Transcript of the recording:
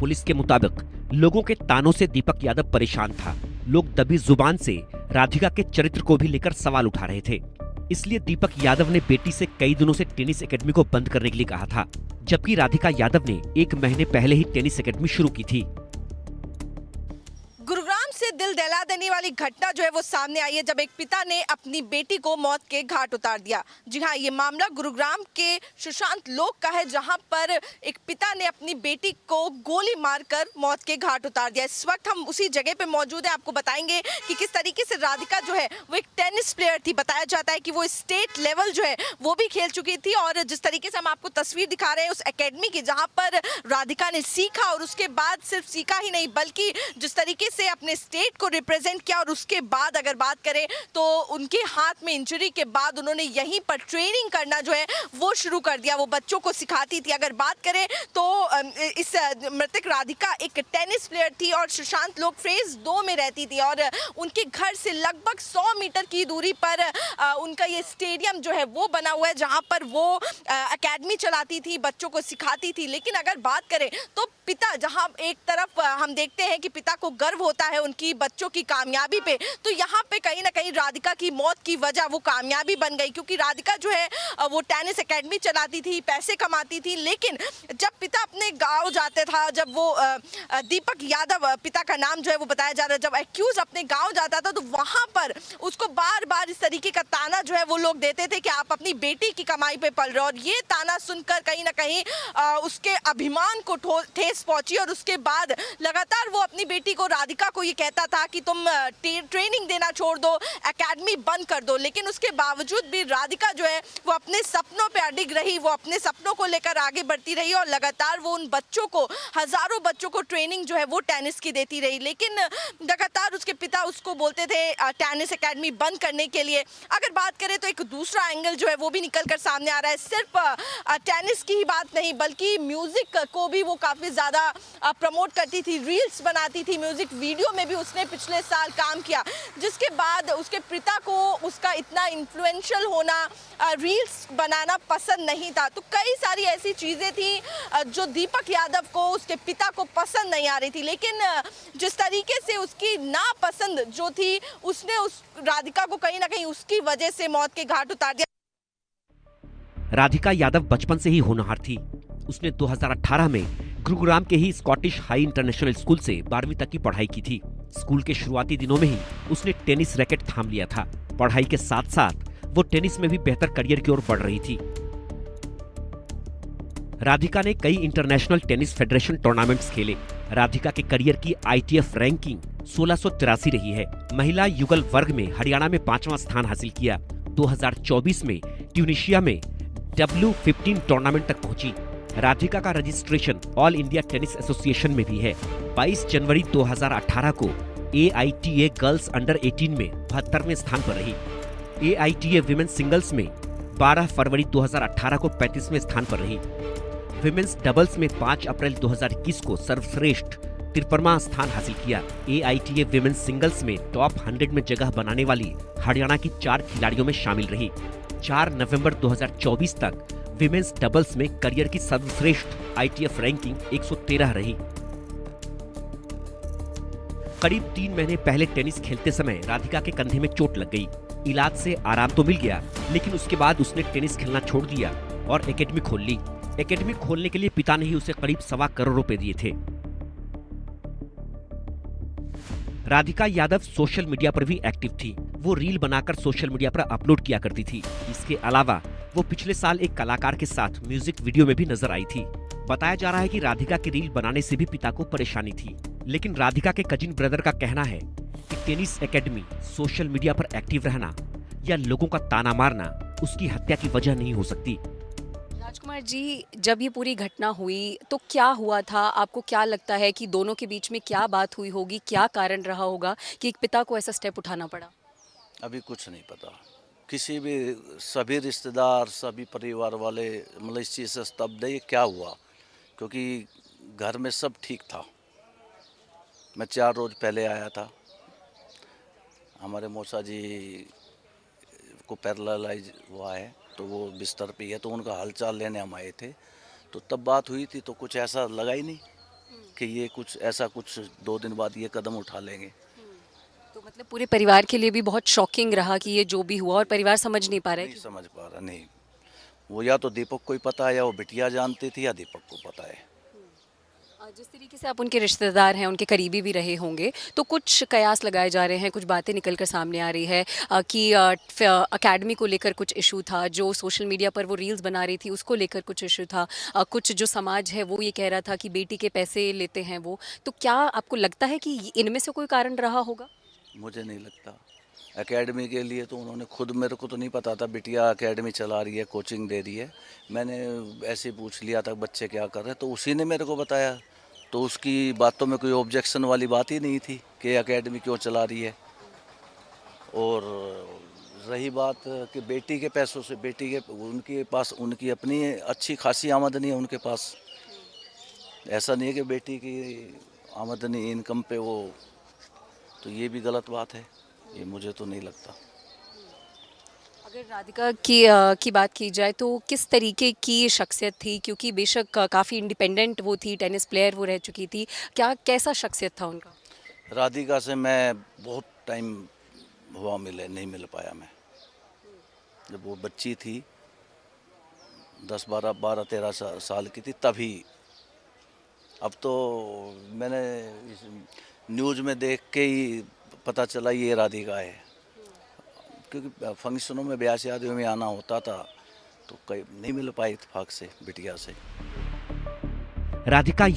Police के मुताबिक लोगों के तानों से दीपक यादव परेशान था। लोग दबी जुबान से राधिका के चरित्र को भी लेकर सवाल उठा रहे थे। इसलिए दीपक यादव ने बेटी से कई दिनों से टेनिस एकेडमी को बंद करने के लिए कहा था, जबकि राधिका यादव ने 1 महीने पहले ही टेनिस एकेडमी शुरू की थी। गुरुग्राम से दिल दहला देने वाली घटना जो है वो सामने आई है, जब एक पिता ने अपनी बेटी को मौत के घाट उतार दिया। जी हाँ, ये मामला गुरुग्राम के सुशांत लोक का है, जहां पर एक पिता ने अपनी बेटी को गोली मारकर मौत के घाट उतार दिया। इस वक्त हम उसी जगह पे मौजूद हैं, आपको बताएंगे कि किस तरीके से राधिका जो है वो एक टेनिस प्लेयर थी। बताया जाता है कि वो स्टेट लेवल जो है वो भी खेल चुकी थी, और जिस तरीके से हम आपको तस्वीर दिखा रहे हैं उस एकेडमी की, जहाँ पर राधिका ने सीखा, और उसके बाद सिर्फ सीखा ही नहीं बल्कि जिस तरीके से अपने स्टेट को रिप्रेजेंट किया, और उसके बाद अगर बात करें तो उनके हाथ में इंजरी के बाद उन्होंने यहीं पर ट्रेनिंग करना जो है वो शुरू कर दिया। वो बच्चों को सिखाती थी। अगर बात करें तो इस मृतक राधिका एक टेनिस प्लेयर थी और सुशांत लोक फेज 2 में रहती थी, और उनके घर से लगभग 100 मीटर की दूरी पर उनका ये स्टेडियम जो है वो बना हुआ है, जहां पर वो एकेडमी चलाती थी, बच्चों को सिखाती थी। लेकिन अगर बात करें तो पिता, जहां एक तरफ हम देखते हैं कि पिता को गर्व होता है उनकी बच्चों की कामयाबी पे, तो यहाँ पे कहीं ना कहीं राधिका की मौत की वजह वो कामयाबी बन गई, क्योंकि राधिका जो है वो टेनिस एकेडमी चलाती थी, पैसे कमाती थी। लेकिन जब पिता अपने गांव जाते था, जब वो दीपक यादव पिता का नाम जो है वो बताया जा रहा है, जब एक्यूज अपने गांव जाता था तो वहां पर उसको बार बार इस तरीके का ताना जो है वो लोग देते थे कि आप अपनी बेटी की कमाई पे पल रहे हो। और ये ताना सुनकर कहीं ना कहीं उसके अभिमान को ठेस पहुंची, और उसके बाद लगातार वो अपनी बेटी को, राधिका को, ये कहता था कि तुम ट्रेनिंग देना छोड़ दो, एकेडमी बंद कर दो। लेकिन उसके बावजूद भी राधिका जो है वो अपने सपनों पे अडिग रही, वो अपने सपनों को लेकर आगे बढ़ती रही, और लगातार वो उन बच्चों को, हजारों बच्चों को ट्रेनिंग जो है वो टेनिस की देती रही। लेकिन लगातार उसके पिता उसको बोलते थे टेनिस एकेडमी बंद करने के लिए। अगर बात करें तो एक दूसरा एंगल जो है वो भी निकल कर सामने आ रहा है। सिर्फ टेनिस की ही बात नहीं बल्कि म्यूजिक को भी वो काफी ज्यादा प्रमोट करती थी, रील्स बनाती थी, म्यूजिक वीडियो में भी उसने पिछले साल काम किया, जिसके बाद उसके पिता को उसका इतना इन्फ्लुएंशियल होना, रील्स बनाना पसंद नहीं था। तो कई सारी ऐसी चीजें थी जो दीपक यादव को, उसके पिता को पसंद नहीं आ रही थी। लेकिन जिस तरीके से उसकी नापसंद जो थी, उसने उस राधिका को कहीं ना कहीं उसकी वजह से मौत के घाट उतार दिया। राधिका यादव बचपन से ही होनहार थी। उसने 2018 में गुरुग्राम के ही स्कॉटिश हाई इंटरनेशनल स्कूल से 12वीं तक की पढ़ाई की थी। स्कूल के शुरुआती दिनों में ही उसने टेनिस रैकेट थाम लिया था। पढ़ाई के साथ साथ वो टेनिस में भी बेहतर करियर की ओर बढ़ रही थी। राधिका ने कई इंटरनेशनल टेनिस फेडरेशन टूर्नामेंट्स खेले। राधिका के करियर की ITF रैंकिंग 1683 रही है। महिला युगल वर्ग में हरियाणा में 5वां स्थान हासिल किया। 2024 में ट्यूनिशिया में W15 टूर्नामेंट तक पहुंची। राधिका का registration all India tennis association में भी है। 22 जनवरी 2018 को AITA गर्ल्स अंडर 18 में 72वें स्थान पर रही। AITA विमेंस सिंगल्स में 12 फरवरी 2018 को 35वें स्थान पर रही। विमेंस डबल्स में 5 अप्रैल 2021 को सर्वश्रेष्ठ 53वां स्थान हासिल किया। AITA विमेंस सिंगल्स में टॉप 100 में जगह बनाने वाली हरियाणा की 4 खिलाड़ियों में शामिल रही। 4 नवंबर 2024 तक विमेंस डबल्स में करियर की सर्वश्रेष्ठ ITF रैंकिंग 113 रही। करीब 3 महीने पहले टेनिस खेलते समय राधिका के कंधे में चोट लग गई। इलाज से आराम तो मिल गया, लेकिन उसके बाद उसने टेनिस खेलना छोड़ दिया और एकेडमी खोल ली। एकेडमी खोलने के लिए पिता ने ही उसे करीब 1.25 करोड़ रुपए दिए थे। राधिका यादव सोशल मीडिया पर भी एक्टिव थी। वो रील बनाकर सोशल मीडिया पर अपलोड किया करती थी। इसके अलावा वो पिछले साल एक कलाकार के साथ म्यूजिक वीडियो में भी नजर आई थी। बताया जा रहा है कि राधिका की रील बनाने से भी पिता को परेशानी थी, लेकिन राधिका के कजिन ब्रदर का कहना है कि टेनिस एकेडमी, सोशल मीडिया पर एक्टिव रहना या लोगों का ताना मारना उसकी हत्या की वजह नहीं हो सकती। राजकुमार जी, जब ये पूरी घटना हुई तो क्या हुआ था? आपको क्या लगता है कि दोनों के बीच में क्या बात हुई होगी, क्या कारण रहा होगा कि एक पिता को ऐसा स्टेप उठाना पड़ा? अभी कुछ नहीं पता। किसी भी, सभी रिश्तेदार, सभी परिवार वाले मतलब इस चीज़ से स्तब्ध है, ये क्या हुआ, क्योंकि घर में सब ठीक था। मैं 4 रोज पहले आया था। हमारे मौसा जी को पैरालाइज हुआ है, तो वो बिस्तर पे है, तो उनका हालचाल लेने हम आए थे। तो तब बात हुई थी, तो कुछ ऐसा लगा ही नहीं कि ये कुछ ऐसा कुछ 2 दिन बाद ये कदम उठा लेंगे। तो मतलब पूरे परिवार के लिए भी बहुत शॉकिंग रहा कि ये जो भी हुआ, और परिवार समझ नहीं पा रहा है नहीं समझ पा रहा, नहीं। वो या तो दीपक को ही पता है, या वो बिटिया जानती थी, या दीपक को पता है। जिस तरीके से आप उनके रिश्तेदार हैं, उनके करीबी भी रहे होंगे, तो कुछ कयास लगाए जा रहे हैं, कुछ बातें निकल कर सामने आ रही है कि अकेडमी को लेकर कुछ इशू था, जो सोशल मीडिया पर वो रील्स बना रही थी उसको लेकर कुछ इशू था, कुछ जो समाज है वो ये कह रहा था कि बेटी के पैसे लेते हैं वो। तो क्या आपको लगता है कि इनमें से कोई कारण रहा होगा? मुझे नहीं लगता। एकेडमी के लिए तो उन्होंने खुद, मेरे को तो नहीं पता था बिटिया एकेडमी चला रही है, कोचिंग दे रही है। मैंने ऐसे ही पूछ लिया था बच्चे क्या कर रहे हैं, तो उसी ने मेरे को बताया। तो उसकी बातों में कोई ऑब्जेक्शन वाली बात ही नहीं थी कि एकेडमी क्यों चला रही है। और रही बात कि बेटी के पैसों से, बेटी के उनके पास उनकी अपनी अच्छी खासी आमदनी है उनके पास। ऐसा नहीं है कि बेटी की आमदनी इनकम पे वो, तो ये भी गलत बात है। ये मुझे तो नहीं लगता। अगर राधिका की बात की जाए तो किस तरीके की शख्सियत थी? क्योंकि बेशक काफ़ी इंडिपेंडेंट वो थी, टेनिस प्लेयर वो रह चुकी थी। क्या कैसा शख्सियत था उनका? राधिका से मैं बहुत टाइम हुआ मिले, नहीं मिल पाया मैं। जब वो बच्ची थी, 12-13 साल की थी तभी। अब तो मैंने इस न्यूज़ में देख के ही पता चला ये राधिका है, क्योंकि फंक्शनों में, ब्याह शादियों में आना होता था, तो कहीं नहीं मिल पाई इत्तेफाक से बिटिया से। राधिका